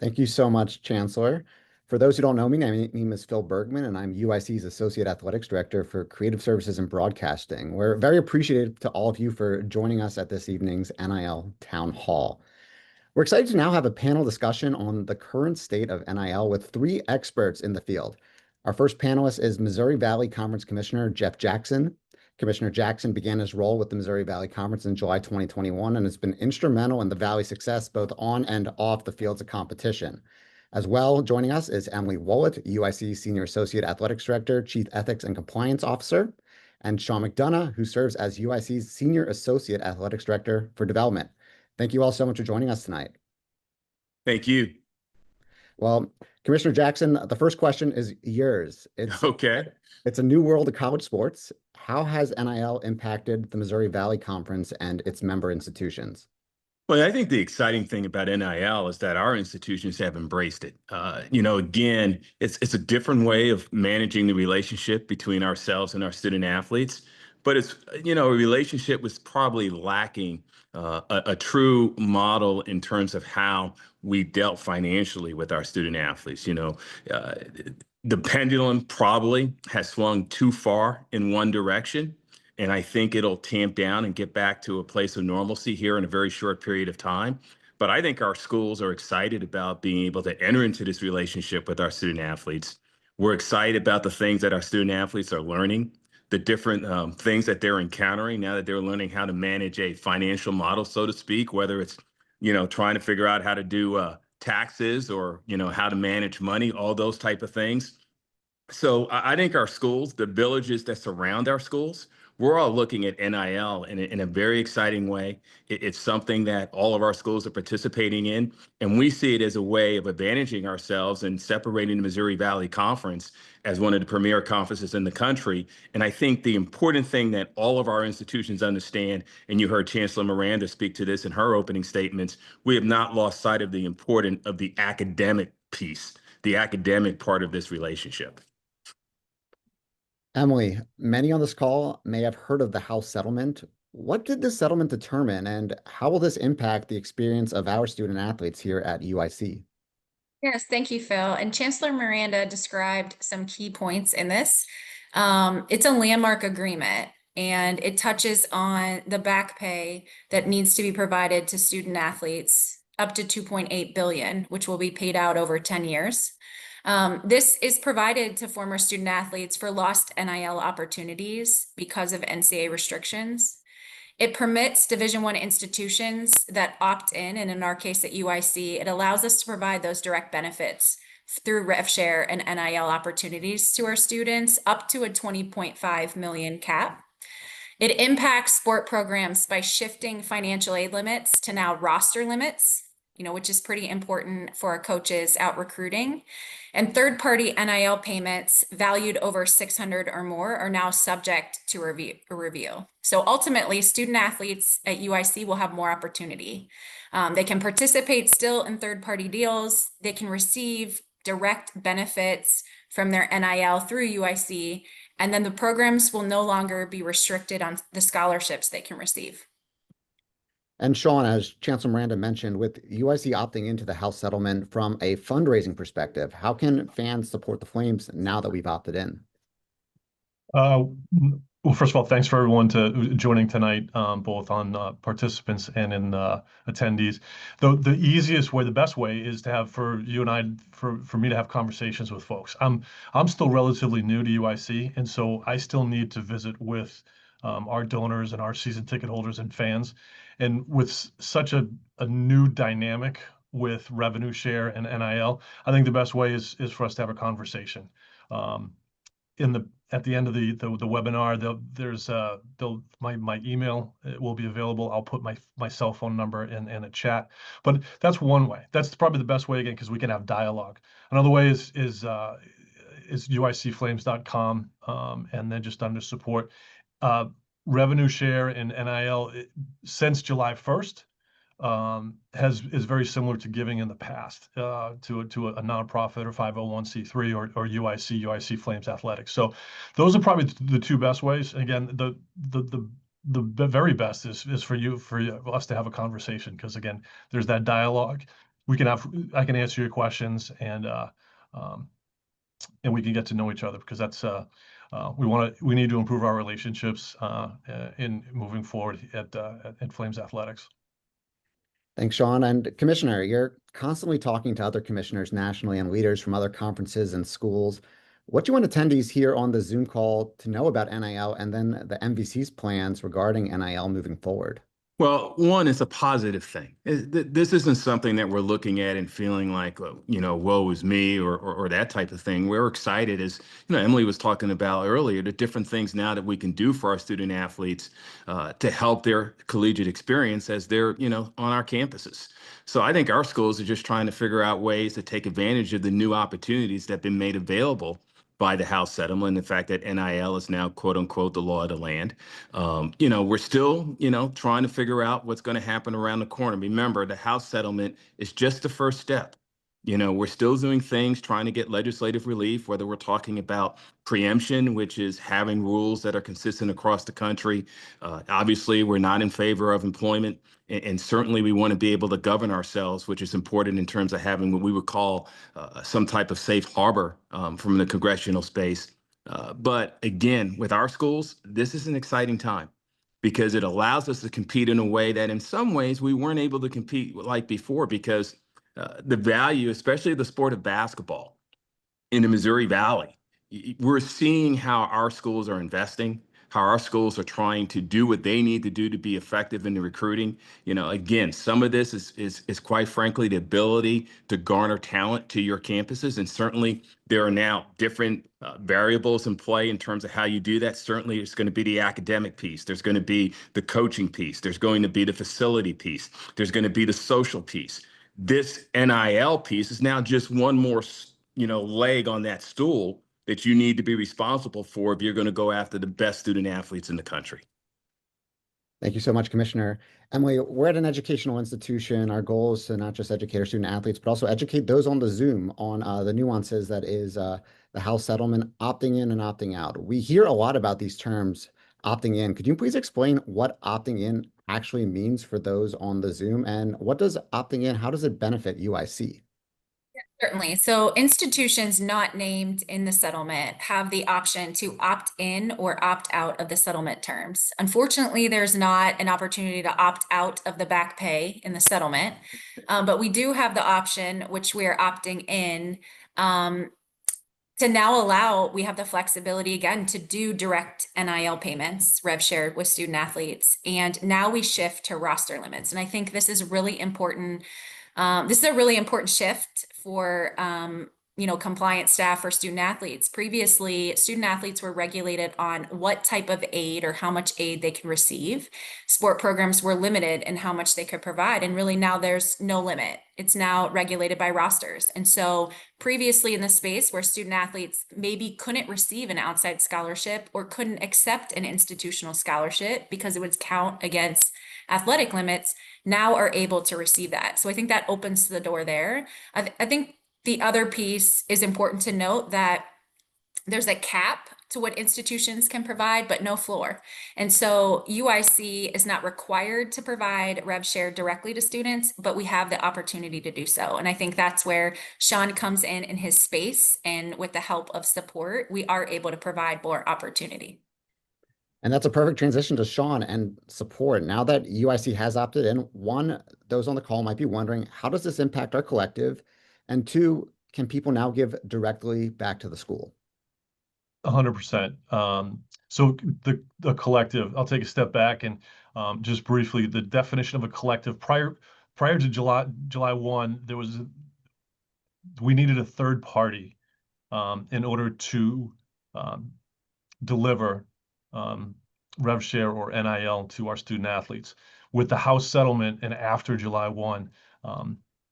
Thank you so much, Chancellor. For those who don't know me, my name is Phil Bergman, and I'm UIC's Associate Athletics Director for Creative Services and Broadcasting. We're very appreciative to all of you for joining us at this evening's NIL Town Hall. We're excited to now have a panel discussion on the current state of NIL with three experts in the field. Our first panelist is Missouri Valley Conference Commissioner Jeff Jackson. Commissioner Jackson began his role with the Missouri Valley Conference in July 2021 and has been instrumental in the Valley's success both on and off the fields of competition. As well, joining us is Emily Wollet, UIC Senior Associate Athletics Director, Chief Ethics and Compliance Officer, and Sean McDonough, who serves as UIC's Senior Associate Athletics Director for Development. Thank you all so much for joining us tonight. Thank you. Well, Commissioner Jackson, the first question is yours. It's a new world of college sports. How has NIL impacted the Missouri Valley Conference and its member institutions? Well, I think the exciting thing about NIL is that our institutions have embraced it. Again, it's a different way of managing the relationship between ourselves and our student athletes. But a relationship was probably lacking a true model in terms of how we dealt financially with our student athletes. The pendulum probably has swung too far in one direction. And I think it'll tamp down and get back to a place of normalcy here in a very short period of time. But I think our schools are excited about being able to enter into this relationship with our student athletes. We're excited about the things that our student athletes are learning, the different things that they're encountering now that they're learning how to manage a financial model, so to speak, whether it's, trying to figure out how to do taxes or, how to manage money, all those type of things. So I think our schools, the villages that surround our schools, we're all looking at NIL in a very exciting way. It's something that all of our schools are participating in, and we see it as a way of advantaging ourselves and separating the Missouri Valley Conference as one of the premier conferences in the country. And I think the important thing that all of our institutions understand, and you heard Chancellor Miranda speak to this in her opening statements, we have not lost sight of the importance of the academic piece, the academic part of this relationship. Emily, many on this call may have heard of the House settlement. What did this settlement determine, and how will this impact the experience of our student athletes here at UIC? Yes, thank you, Phil. And Chancellor Miranda described some key points in this. It's a landmark agreement, and it touches on the back pay that needs to be provided to student athletes up to $2.8 billion, which will be paid out over 10 years. This is provided to former student athletes for lost NIL opportunities because of NCAA restrictions. It permits Division I institutions that opt in, and in our case at UIC, it allows us to provide those direct benefits through rev share and NIL opportunities to our students up to a 20.5 million cap. It impacts sport programs by shifting financial aid limits to now roster limits, which is pretty important for our coaches out recruiting. And third-party NIL payments valued over 600 or more are now subject to review. So ultimately, student athletes at UIC will have more opportunity. They can participate still in third-party deals. They can receive direct benefits from their NIL through UIC, and then the programs will no longer be restricted on the scholarships they can receive. And Sean, as Chancellor Miranda mentioned, with UIC opting into the House settlement from a fundraising perspective, how can fans support the Flames now that we've opted in? Well, first of all, thanks for everyone joining tonight, both on participants and in attendees. The easiest way, the best way, is to have for you and I, for me to have conversations with folks. I'm still relatively new to UIC, and so I still need to visit with our donors and our season ticket holders and fans. And with such a new dynamic with revenue share and NIL, I think the best way is for us to have a conversation. At the end of the webinar, there's my email will be available. I'll put my cell phone number in a chat. But that's one way. That's probably the best way, again, because we can have dialogue. Another way is uicflames.com, and then just under support. Revenue share in NIL since July 1st is very similar to giving in the past to a nonprofit or 501c3 or UIC Flames Athletics. So those are probably the two best ways. Again, the very best is for us to have a conversation, because again, there's that dialogue. I can answer your questions, and we can get to know each other, because that's we need to improve our relationships in moving forward at Flames Athletics. Thanks, Sean. And Commissioner, you're constantly talking to other commissioners nationally and leaders from other conferences and schools. What do you want attendees here on the Zoom call to know about NIL and then the MVC's plans regarding NIL moving forward? Well, one, it's a positive thing. This isn't something that we're looking at and feeling like, woe is me or that type of thing. We're excited, as Emily was talking about earlier, the different things now that we can do for our student athletes to help their collegiate experience as they're, on our campuses. So I think our schools are just trying to figure out ways to take advantage of the new opportunities that have been made available by the House settlement, the fact that NIL is now, quote unquote, the law of the land. We're still, trying to figure out what's going to happen around the corner. Remember, the House settlement is just the first step. We're still doing things, trying to get legislative relief, whether we're talking about preemption, which is having rules that are consistent across the country. Obviously, we're not in favor of employment. And certainly we want to be able to govern ourselves, which is important in terms of having what we would call some type of safe harbor from the congressional space. But again, with our schools, this is an exciting time because it allows us to compete in a way that in some ways we weren't able to compete like before, because the value, especially the sport of basketball in the Missouri Valley, we're seeing how our schools are investing, how our schools are trying to do what they need to do to be effective in the recruiting. Again, some of this is quite frankly the ability to garner talent to your campuses. And certainly there are now different variables in play in terms of how you do that. Certainly it's going to be the academic piece. There's going to be the coaching piece. There's going to be the facility piece. There's going to be the social piece. This NIL piece is now just one more, leg on that stool that you need to be responsible for if you're going to go after the best student athletes in the country. Thank you so much, Commissioner. Emily, we're at an educational institution. Our goal is to not just educate our student athletes, but also educate those on the Zoom on the nuances that is the House settlement, opting in and opting out. We hear a lot about these terms, opting in. Could you please explain what opting in actually means for those on the Zoom, and what does opting in, how does it benefit UIC? Certainly. So institutions not named in the settlement have the option to opt in or opt out of the settlement terms. Unfortunately, there's not an opportunity to opt out of the back pay in the settlement, but we do have the option, which we are opting in, to now we have the flexibility again to do direct NIL payments, rev share with student athletes. And now we shift to roster limits. And I think this is really important. This is a really important shift for, compliance staff or student athletes. Previously, student athletes were regulated on what type of aid or how much aid they can receive. Sport programs were limited in how much they could provide. And really now there's no limit. It's now regulated by rosters. And so previously in the space where student athletes maybe couldn't receive an outside scholarship or couldn't accept an institutional scholarship because it would count against athletic limits, now are able to receive that. So I think that opens the door there. I think the other piece is important to note that there's a cap to what institutions can provide, but no floor. And so UIC is not required to provide rev share directly to students, but we have the opportunity to do so. And I think that's where Sean comes in his space, and with the help of support, we are able to provide more opportunity. And that's a perfect transition to Sean and support. Now that UIC has opted in, one, those on the call might be wondering, how does this impact our collective? And two, can people now give directly back to the school? 100%. So the collective, I'll take a step back and just briefly, the definition of a collective prior to July 1, we needed a third party in order to deliver rev share or NIL to our student athletes. With the House settlement and after July 1,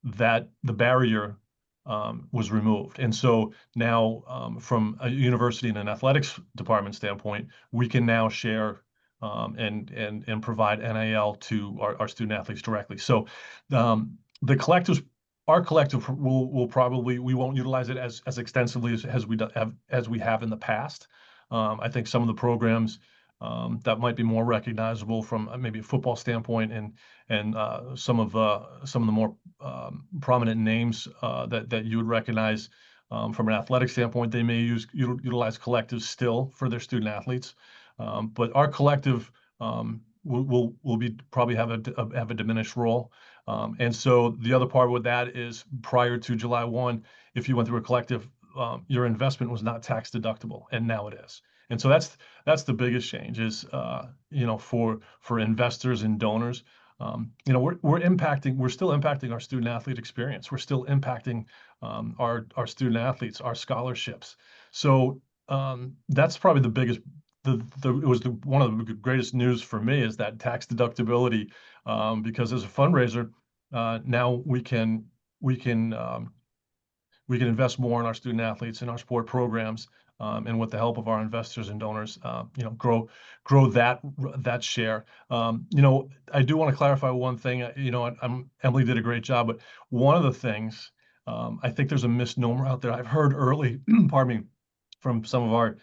that the barrier was removed. And so now from a university and an athletics department standpoint, we can now share and provide NIL to our student athletes directly. So the collectives, our collective will probably, we won't utilize it as extensively as we have in the past. I think some of the programs that might be more recognizable from maybe a football standpoint, and some of the more prominent names that you would recognize from an athletic standpoint. They may utilize collectives still for their student athletes, but our collective will be probably have a diminished role. And so the other part with that is, prior to July 1, if you went through a collective, your investment was not tax deductible, and now it is. And so that's the biggest change, is for investors and donors. We're still impacting our student athlete experience. We're still impacting our student athletes, our scholarships. So that's probably the biggest. One of the greatest news for me is that tax deductibility, because as a fundraiser, now we can invest more in our student athletes and our sport programs, and with the help of our investors and donors, grow that share. I do want to clarify one thing. Emily did a great job, but one of the things, I think there's a misnomer out there. I've heard early, pardon me, from some of our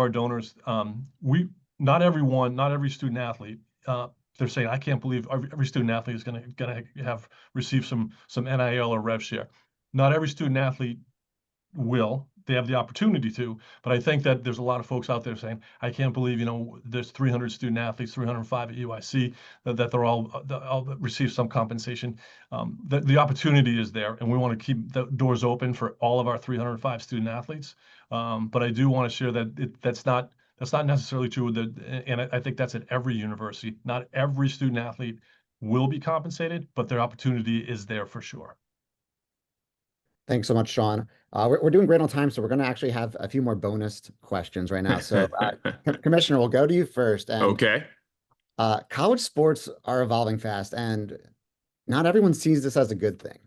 donors. Not every student athlete. They're saying, I can't believe every student athlete is going to receive some NIL or rev share. Not every student athlete will. They have the opportunity to, but I think that there's a lot of folks out there saying, I can't believe, there's 300 student athletes, 305 at UIC, that they'll all receive some compensation. The opportunity is there, and we want to keep the doors open for all of our 305 student athletes. But I do want to share that that's not necessarily true. And I think that's at every university. Not every student athlete will be compensated, but their opportunity is there for sure. Thanks so much, Sean. We're doing great on time, so we're going to actually have a few more bonus questions right now. So, Commissioner, we'll go to you first. And, okay. College sports are evolving fast, and not everyone sees this as a good thing.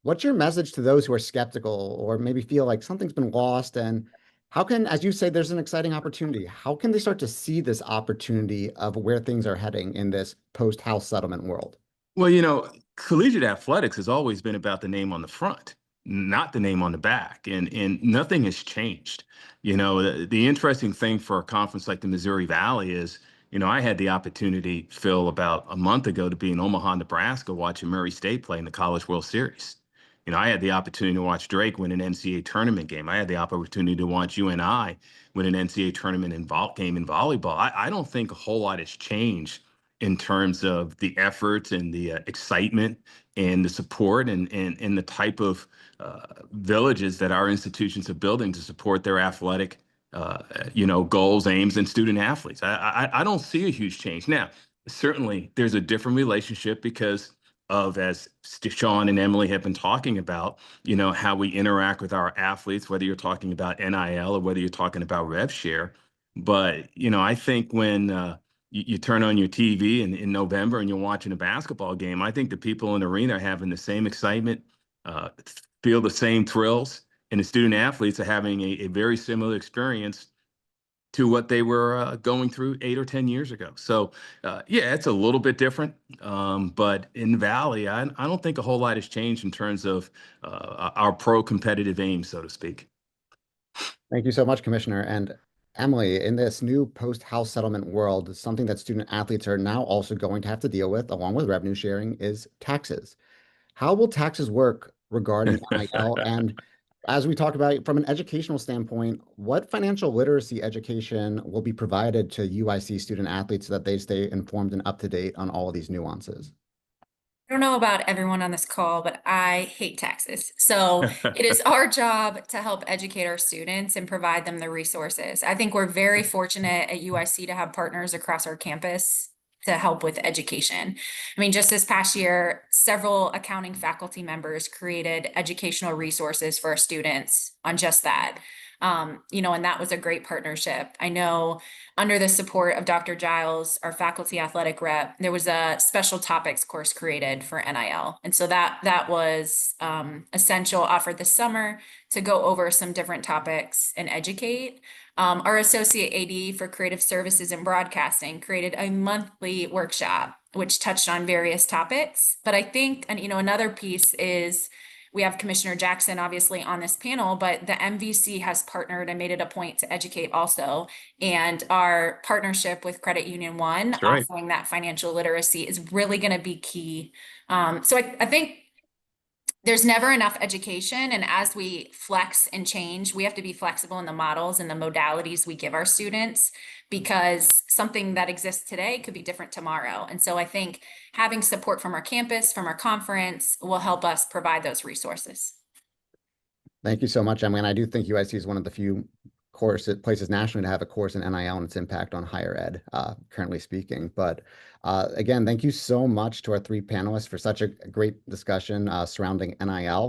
What's your message to those who are skeptical or maybe feel like something's been lost? And how can, as you say, there's an exciting opportunity, how can they start to see this opportunity of where things are heading in this post-House settlement world? Well, collegiate athletics has always been about the name on the front, not the name on the back, and nothing has changed. The interesting thing for a conference like the Missouri Valley is, I had the opportunity, Phil, about a month ago to be in Omaha, Nebraska, watching Murray State play in the College World Series. I had the opportunity to watch Drake win an NCAA tournament game. I had the opportunity to watch UNI win an NCAA tournament game in volleyball. I don't think a whole lot has changed in terms of the efforts and the excitement and the support and the type of villages that our institutions are building to support their athletic goals, aims, and student athletes. I don't see a huge change. Now, certainly there's a different relationship because of, as Sean and Emily have been talking about, how we interact with our athletes, whether you're talking about NIL or whether you're talking about rev share. But, I think when you turn on your TV in November and you're watching a basketball game, I think the people in the arena are having the same excitement, feel the same thrills, and the student athletes are having a very similar experience to what they were going through 8 or 10 years ago. So, yeah, it's a little bit different. But in Valley, I don't think a whole lot has changed in terms of our pro-competitive aim, so to speak. Thank you so much, Commissioner. And Emily, in this new post-House settlement world, something that student athletes are now also going to have to deal with, along with revenue sharing, is taxes. How will taxes work regarding NIL? And as we talked about, from an educational standpoint, what financial literacy education will be provided to UIC student athletes so that they stay informed and up to date on all of these nuances? I don't know about everyone on this call, but I hate taxes. So it is our job to help educate our students and provide them the resources. I think we're very fortunate at UIC to have partners across our campus to help with education. I mean, just this past year, several accounting faculty members created educational resources for our students on just that. And that was a great partnership. I know under the support of Dr. Giles, our faculty athletic rep, there was a special topics course created for NIL. And so that was essential, offered this summer to go over some different topics and educate. Our associate AD for creative services and broadcasting created a monthly workshop, which touched on various topics. But I think, and another piece is we have Commissioner Jackson obviously on this panel, but the MVC has partnered and made it a point to educate also. And our partnership with Credit Union One, That's right. offering that financial literacy is really going to be key. So I think there's never enough education. And as we flex and change, we have to be flexible in the models and the modalities we give our students, because something that exists today could be different tomorrow. And so I think having support from our campus, from our conference, will help us provide those resources. Thank you so much, Emily. And I do think UIC is one of the few places nationally to have a course in NIL and its impact on higher ed, currently speaking. But again, thank you so much to our three panelists for such a great discussion surrounding NIL.